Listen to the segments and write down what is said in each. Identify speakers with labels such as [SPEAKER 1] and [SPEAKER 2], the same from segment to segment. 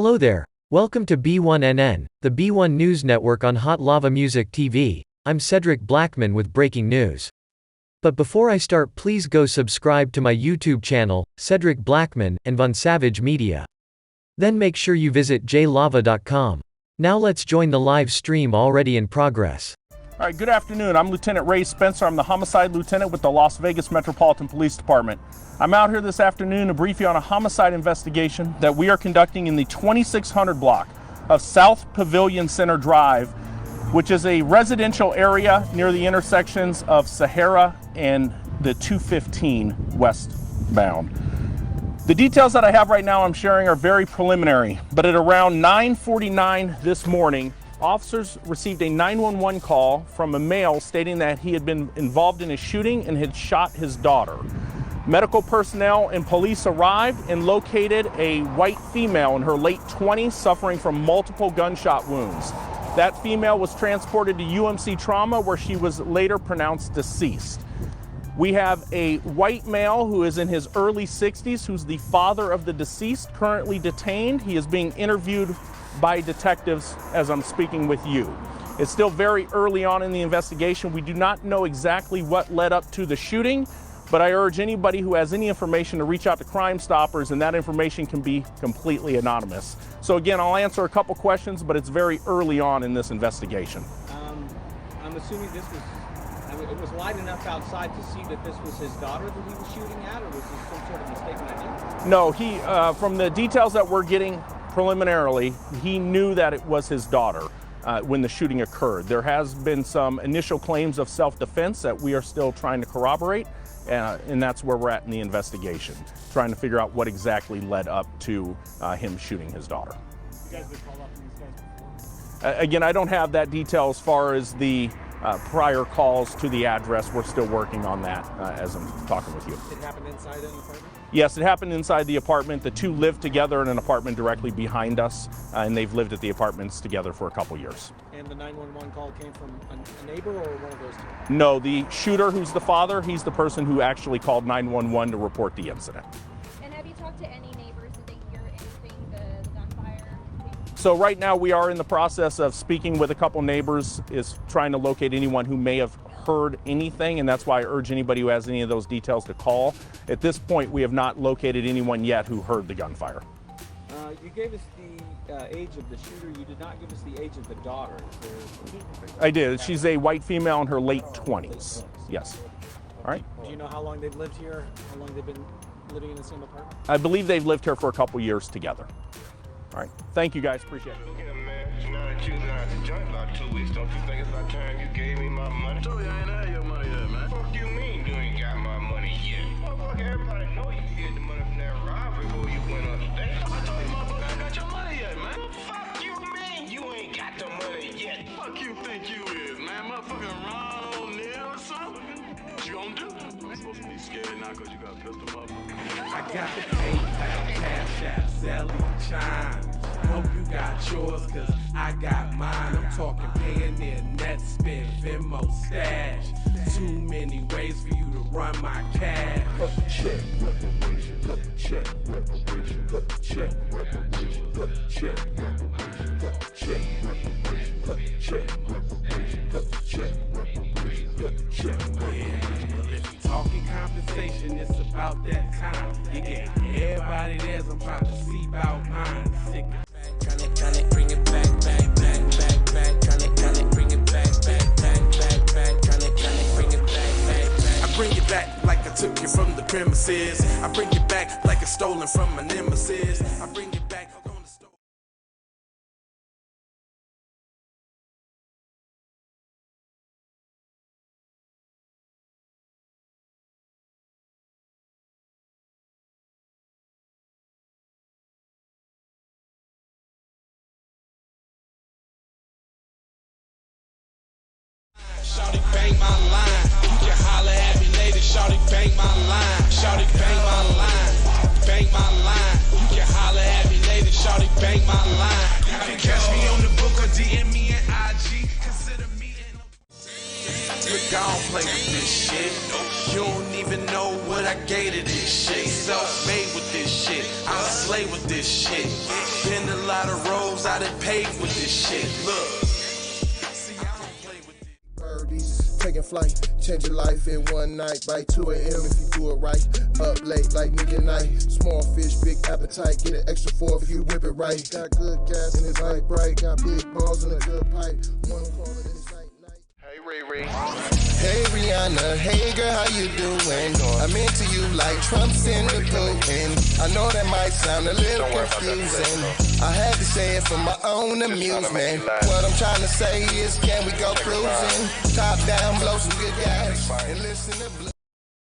[SPEAKER 1] Hello there. Welcome to B1NN, the B1 News Network on Hot Lava Music TV. I'm Cedric Blackman with breaking news. But before I start, please go subscribe to my YouTube channel, Cedric Blackman, and Von Savage Media. Then make sure you visit jlava.com. Now let's join the live stream already in progress.
[SPEAKER 2] All right, good afternoon. I'm Lieutenant Ray Spencer. I'm the homicide lieutenant with the Las Vegas Metropolitan Police Department. I'm out here this afternoon to brief you on a homicide investigation that we are conducting in the 2600 block of South Pavilion Center Drive, which is a residential area near the intersections of Sahara and the 215 westbound. The details that I have right now I'm sharing are very preliminary, but at around 9:49 this morning, officers received a 911 call from a male stating that he had been involved in a shooting and had shot his daughter. Medical personnel and police arrived and located a white female in her late 20s suffering from multiple gunshot wounds. That female was transported to UMC Trauma, where she was later pronounced deceased. We have a white male who is in his early 60s, who's the father of the deceased, currently detained. He is being interviewed by detectives as I'm speaking with you. It's still very early on in the investigation. We do not know exactly what led up to the shooting, but I urge anybody who has any information to reach out to Crime Stoppers, and that information can be completely anonymous. So again, I'll answer a couple questions, but it's very early on in this investigation.
[SPEAKER 3] I'm assuming it was light enough outside to see that this was his daughter that he was shooting at, or was this some sort of mistaken identity?
[SPEAKER 2] No, from the details that we're getting preliminarily, he knew that it was his daughter when the shooting occurred. There has been some initial claims of self-defense that we are still trying to corroborate, and that's where we're at in the investigation, trying to figure out what exactly led up to him shooting his daughter.
[SPEAKER 3] You guys been called up from these guys before?
[SPEAKER 2] Again, I don't have that detail as far as the prior calls to the address. We're still working on that as I'm talking with you.
[SPEAKER 3] It happened inside an apartment?
[SPEAKER 2] Yes, it happened inside the apartment. The two live together in an apartment directly behind us, and they've lived at the apartments together for a couple years.
[SPEAKER 3] And the 911 call came from a neighbor or one of those two?
[SPEAKER 2] No, the shooter, who's the father, he's the person who actually called 911 to report the incident.
[SPEAKER 4] And have you talked to any neighbors? Did they hear anything, the gunfire?
[SPEAKER 2] So right now we are in the process of speaking with a couple neighbors, is trying to locate anyone who may have heard anything, and that's why I urge anybody who has any of those details to call. At this point, we have not located anyone yet who heard the gunfire.
[SPEAKER 3] You gave us the age of the shooter. You did not give us the age of the daughter.
[SPEAKER 2] I did. She's a white female in her late 20s. Yes. All right.
[SPEAKER 3] Do you know how long they've lived here? How long they've been living in the same apartment?
[SPEAKER 2] I believe they've lived here for a couple years together. All right. Thank you, guys. Appreciate it.
[SPEAKER 5] Now that you've been out the joint about 2 weeks, don't you think it's about time you gave me my money? I told you I ain't had your money yet, man. Fuck you mean you ain't got my money yet? Motherfucker, everybody know you hid the money from that robbery before you went upstate. I told you, motherfucker, I ain't got your money yet, man. Fuck you mean you ain't got the money yet? Fuck you think you is, man? Motherfucking Ron O'Neal or something? What you gonna do? I'm supposed to be scared now because you got a pistol, motherfucker.
[SPEAKER 6] I got the PayPal, Cash App, Zelly, Chime. Hope you got yours, cause I got mine. I'm talking Payoneer, net spend, Venmo, stash. Too many ways for you to run my cash. Check, reparation, check, reparation, check, reparation, check, reparation, check, reparation, check, reparation, check, yeah. If you talking compensation, it's about that time. You get everybody theirs, I'm trying to see about mine. Sick.
[SPEAKER 7] Tryna bring it back, tryna bring it back, tryna bring it back.
[SPEAKER 6] I bring it back like I took you from the premises. I bring it back like it's stolen from my nemesis. I bring it back on the store.
[SPEAKER 7] Shawty bang my line, you can holler at me later. Shawty bang my line, shawty bang my line, bang my line. You can holler at me later. Shawty bang my line. You can catch me on the book or DM me at IG. Consider me in.
[SPEAKER 6] But don't play with this shit. You don't even know what I gave to this shit. Self-made with this shit. I'm a slave with this shit. Been the
[SPEAKER 7] lot of roads I done paved with this shit. Look. See, I don't play with this.
[SPEAKER 8] Birdies, taking flight, change your life in one night. By 2 a.m. if you do it right. Up late like nigga night. Small fish, big appetite. Get an extra 4 if you whip it right. Got good gas and it's light bright. Got big balls and a good pipe. One call and it's night night.
[SPEAKER 5] Hey, Riri.
[SPEAKER 8] Hey Rihanna, hey girl, how you doing? I'm into you like Trump's in the Putin. I know that might sound a little confusing. I had to say it for my own amusement. What I'm trying to say is, can we go cruising? Top down, blow some good gas, and listen to blue.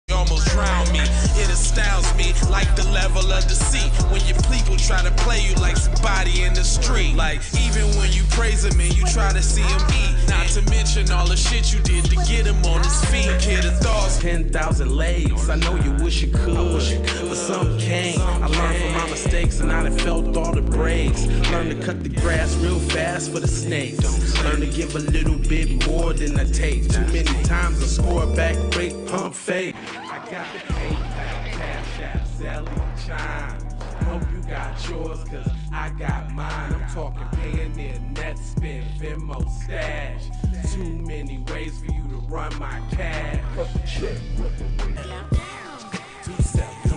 [SPEAKER 7] You almost drown me. It astounds me like the level of deceit when your people try to play you like somebody in the street. Like even when you praise him and you try to see him eat. Not to mention all the shit you did to get him on his feet. Kid of thoughts, 10,000 legs. I know you wish you could, but some can't. I learned from my mistakes and I done felt all the breaks. Learn to cut the grass real fast for the snakes. Learn to give a little bit more than I take. Too many times I score back, break, pump, fake. I got the PayPal, Cash App, Zelle, Chime. Hope you got yours, cause I got mine. I'm talking Payoneer, net spend, Venmo, stash. Too many ways for you to run my cash. 2 7